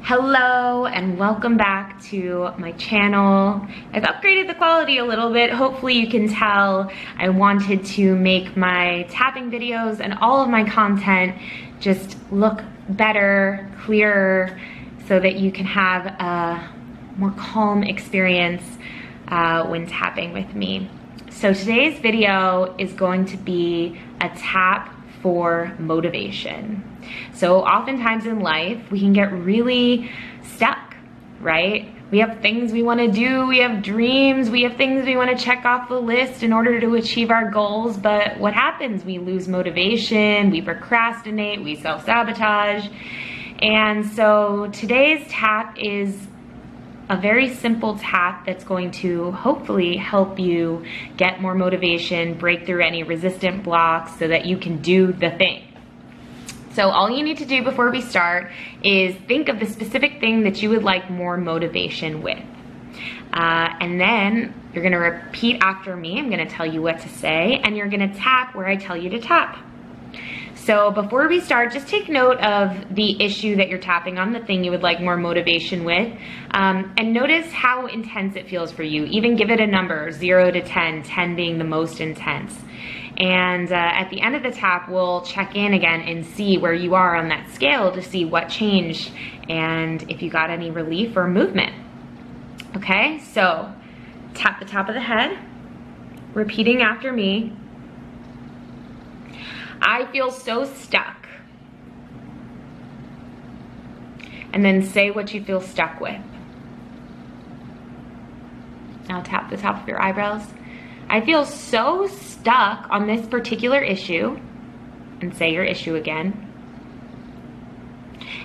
Hello and welcome back to my channel. I've upgraded the quality a little bit. Hopefully you can tell I wanted to make my tapping videos and all of my content just look better, clearer, so that you can have a more calm experience when tapping with me. So today's video is going to be a tap for motivation. So oftentimes in life, we can get really stuck, right? We have things we want to do, we have dreams, we have things we want to check off the list in order to achieve our goals, but what happens? We lose motivation, we procrastinate, we self-sabotage. And so today's tap is a very simple tap that's going to hopefully help you get more motivation, break through any resistant blocks so that you can do the thing. So all you need to do before we start is think of the specific thing that you would like more motivation with. And then you're gonna repeat after me. I'm gonna tell you what to say, and you're gonna tap where I tell you to tap. So before we start, just take note of the issue that you're tapping on, the thing you would like more motivation with, and notice how intense it feels for you. Even give it a number, 0 to 10, 10 being the most intense. And at the end of the tap, we'll check in again and see where you are on that scale to see what changed and if you got any relief or movement. Okay, so tap the top of the head, repeating after me. I feel so stuck. And then say what you feel stuck with. Now tap the top of your eyebrows. I feel so stuck on this particular issue. And say your issue again.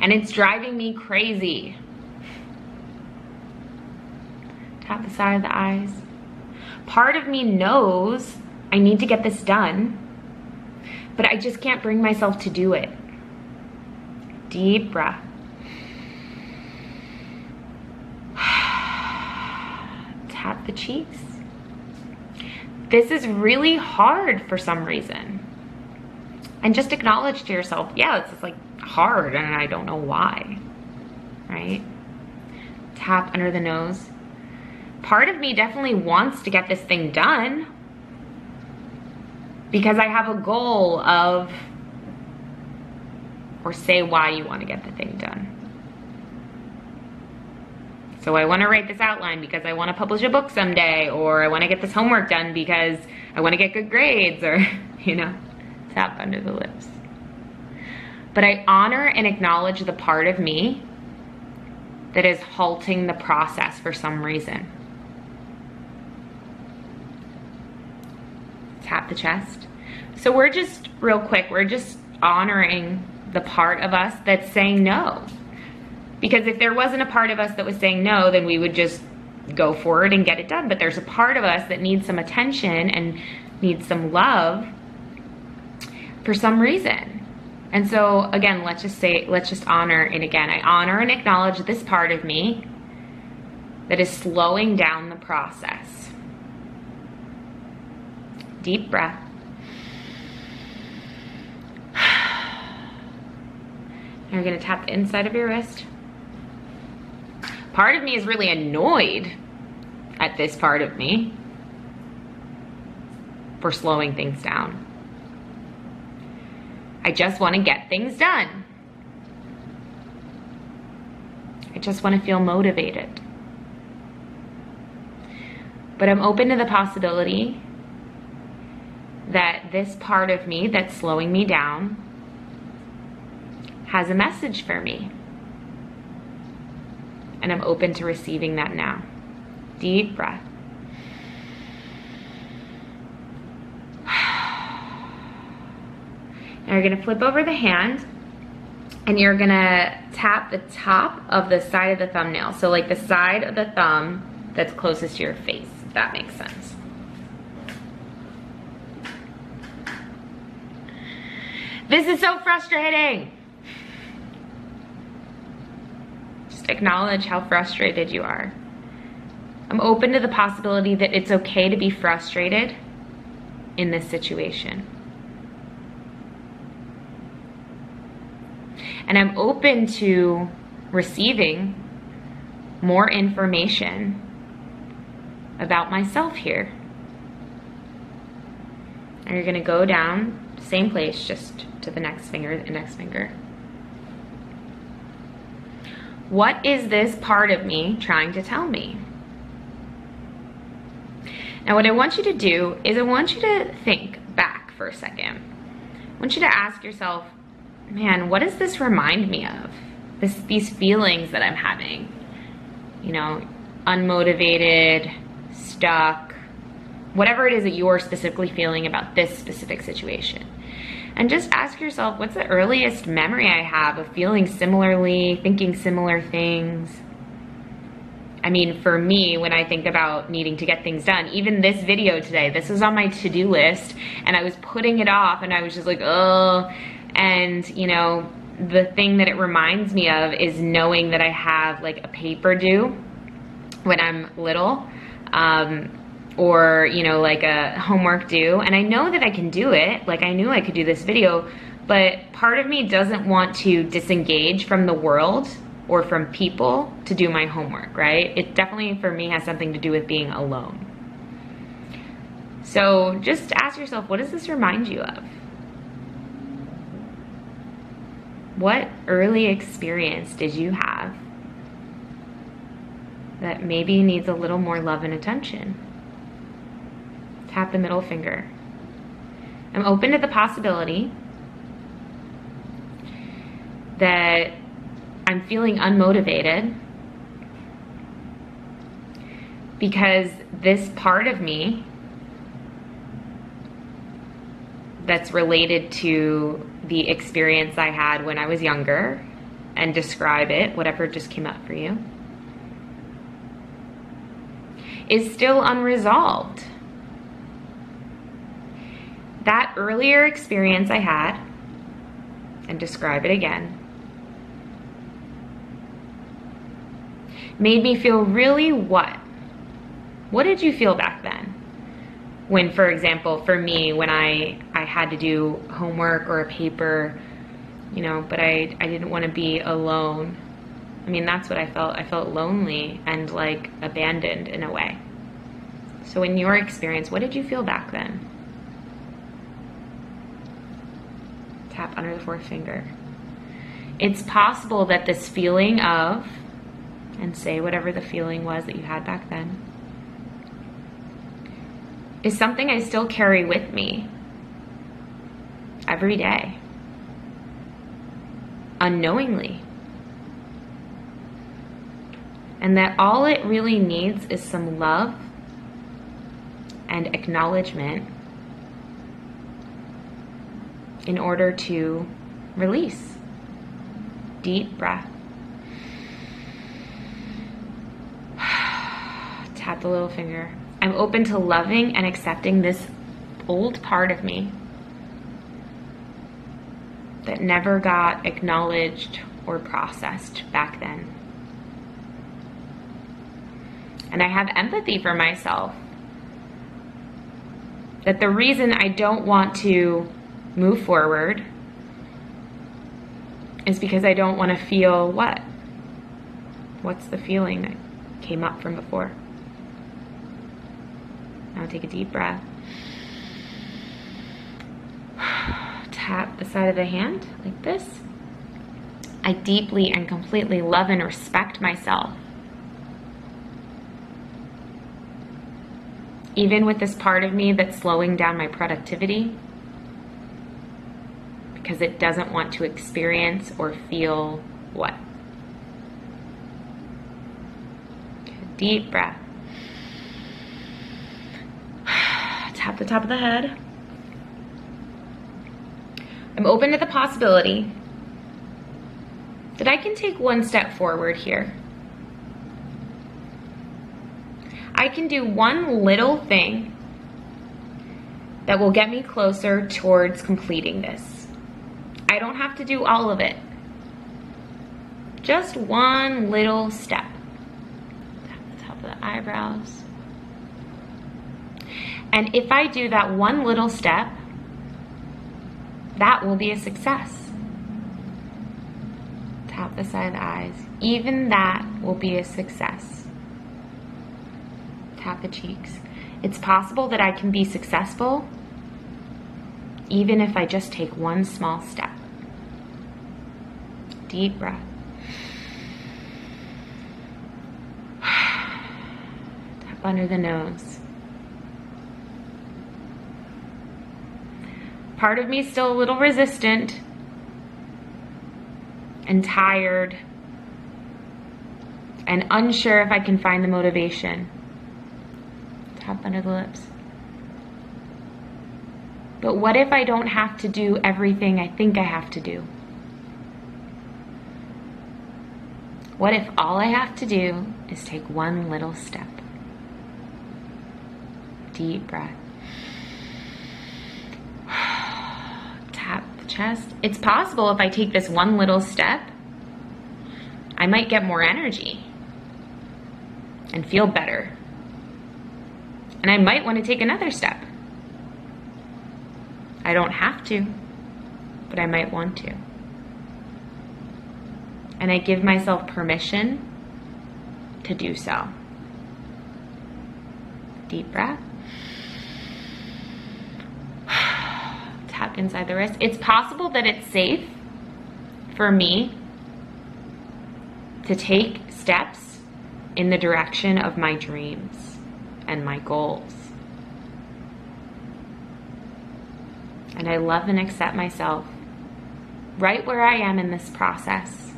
And it's driving me crazy. Tap the side of the eyes. Part of me knows I need to get this done, but I just can't bring myself to do it. Deep breath. Tap the cheeks. This is really hard for some reason. And just acknowledge to yourself, yeah, it's just like hard and I don't know why, right? Tap under the nose. Part of me definitely wants to get this thing done, because I have a goal of, or say why you want to get the thing done. So I want to write this outline because I want to publish a book someday, or I want to get this homework done because I want to get good grades, or, you know, tap under the lips. But I honor and acknowledge the part of me that is halting the process for some reason. Tap the chest. So we're just, real quick, we're just honoring the part of us that's saying no. Because if there wasn't a part of us that was saying no, then we would just go forward and get it done. But there's a part of us that needs some attention and needs some love for some reason. And so again, let's just honor it again. I honor and acknowledge this part of me that is slowing down the process. Deep breath. You're gonna tap the inside of your wrist. Part of me is really annoyed at this part of me for slowing things down. I just want to get things done. I just want to feel motivated. But I'm open to the possibility that this part of me that's slowing me down has a message for me. And I'm open to receiving that now. Deep breath. Now you're gonna flip over the hand and you're gonna tap the top of the side of the thumbnail. So like the side of the thumb that's closest to your face, if that makes sense. This is so frustrating. Just acknowledge how frustrated you are. I'm open to the possibility that it's okay to be frustrated in this situation. And I'm open to receiving more information about myself here. And you're gonna go down, same place, just to the next finger, index finger. What is this part of me trying to tell me? Now what I want you to do is I want you to think back for a second. I want you to ask yourself, man, what does this remind me of? These feelings that I'm having, you know, unmotivated, stuck, whatever it is that you're specifically feeling about this specific situation. And just ask yourself, what's the earliest memory I have of feeling similarly, thinking similar things? I mean, for me, when I think about needing to get things done, even this video today, this was on my to-do list and I was putting it off and I was just like, oh, and you know, the thing that it reminds me of is knowing that I have like a paper due when I'm little, or you know, like a homework due, and I know that I can do it. Like I knew I could do this video, but part of me doesn't want to disengage from the world or from people to do my homework, right? It definitely for me has something to do with being alone. So just ask yourself, what does this remind you of? What early experience did you have that maybe needs a little more love and attention? Tap the middle finger. I'm open to the possibility that I'm feeling unmotivated because this part of me that's related to the experience I had when I was younger, and describe it, whatever just came up for you, is still unresolved. That earlier experience I had, and describe it again, made me feel really what? What did you feel back then? When, for example, for me, when I had to do homework or a paper, you know, but I didn't want to be alone. I mean, that's what I felt. I felt lonely and like abandoned in a way. So in your experience, what did you feel back then? Tap under the fourth finger. It's possible that this feeling of, and say whatever the feeling was that you had back then, is something I still carry with me every day, unknowingly. And that all it really needs is some love and acknowledgement in order to release. Deep breath. Tap the little finger. I'm open to loving and accepting this old part of me that never got acknowledged or processed back then. And I have empathy for myself. That the reason I don't want to move forward is because I don't want to feel what? What's the feeling that came up from before? Now take a deep breath. Tap the side of the hand like this. I deeply and completely love and respect myself. Even with this part of me that's slowing down my productivity because it doesn't want to experience or feel what? Deep breath. Tap the top of the head. I'm open to the possibility that I can take one step forward here. I can do one little thing that will get me closer towards completing this. I don't have to do all of it. Just one little step. Tap the top of the eyebrows. And if I do that one little step, that will be a success. Tap off the side of the eyes. Even that will be a success. Tap the cheeks. It's possible that I can be successful even if I just take one small step. Deep breath. Tap under the nose. Part of me is still a little resistant and tired and unsure if I can find the motivation. Tap under the lips. But what if I don't have to do everything I think I have to do? What if all I have to do is take one little step? Deep breath. Tap the chest. It's possible if I take this one little step, I might get more energy and feel better. And I might want to take another step. I don't have to, but I might want to. And I give myself permission to do so. Deep breath. Tap inside the wrist. It's possible that it's safe for me to take steps in the direction of my dreams and my goals. And I love and accept myself right where I am in this process.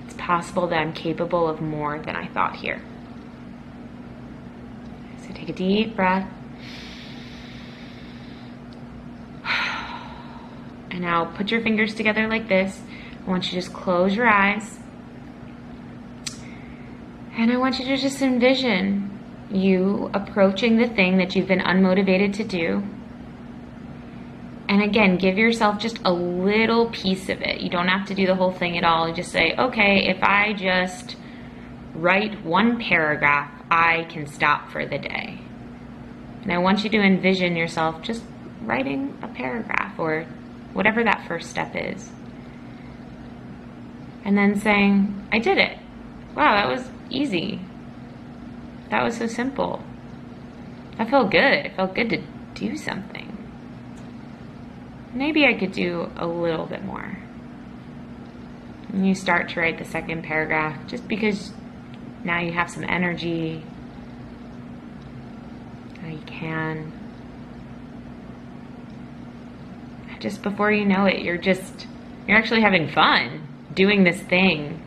It's possible that I'm capable of more than I thought here. So take a deep breath. And now put your fingers together like this. I want you to just close your eyes. And I want you to just envision you approaching the thing that you've been unmotivated to do. And again, give yourself just a little piece of it. You don't have to do the whole thing at all. You just say, okay, if I just write one paragraph, I can stop for the day. And I want you to envision yourself just writing a paragraph or whatever that first step is. And then saying, I did it. Wow, that was easy. That was so simple. That felt good. It felt good to do something. Maybe I could do a little bit more. And you start to write the second paragraph just because now you have some energy. Now you can. Just before you know it, you're actually having fun doing this thing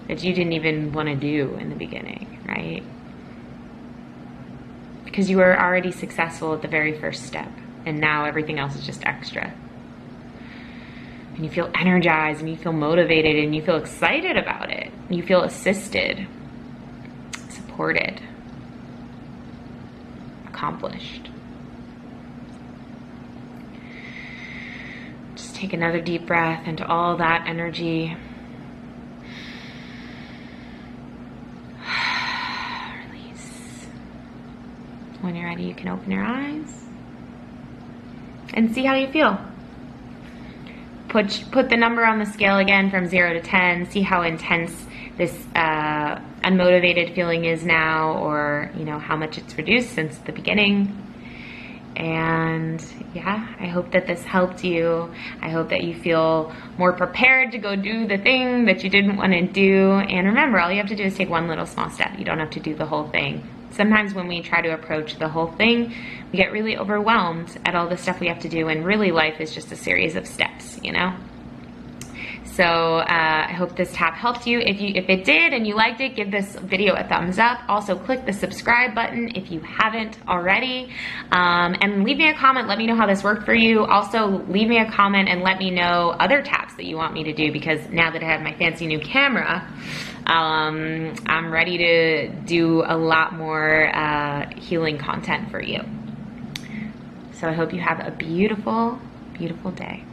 that you didn't even want to do in the beginning, right? Because you were already successful at the very first step, and now everything else is just extra. And you feel energized, and you feel motivated, and you feel excited about it. You feel assisted, supported, accomplished. Just take another deep breath into all that energy. Release. When you're ready, you can open your eyes and see how you feel. Put the number on the scale again from 0 to 10. See how intense this unmotivated feeling is now, or how much it's reduced since the beginning. And yeah, I hope that this helped you. I hope that you feel more prepared to go do the thing that you didn't want to do. And remember, all you have to do is take one little small step. You don't have to do the whole thing. Sometimes when we try to approach the whole thing, we get really overwhelmed at all the stuff we have to do, and really life is just a series of steps, So I hope this tap helped you. If it did and you liked it, give this video a thumbs up. Also click the subscribe button if you haven't already. And leave me a comment, let me know how this worked for you. Also leave me a comment and let me know other taps that you want me to do, because now that I have my fancy new camera, I'm ready to do a lot more healing content for you. So I hope you have a beautiful, beautiful day.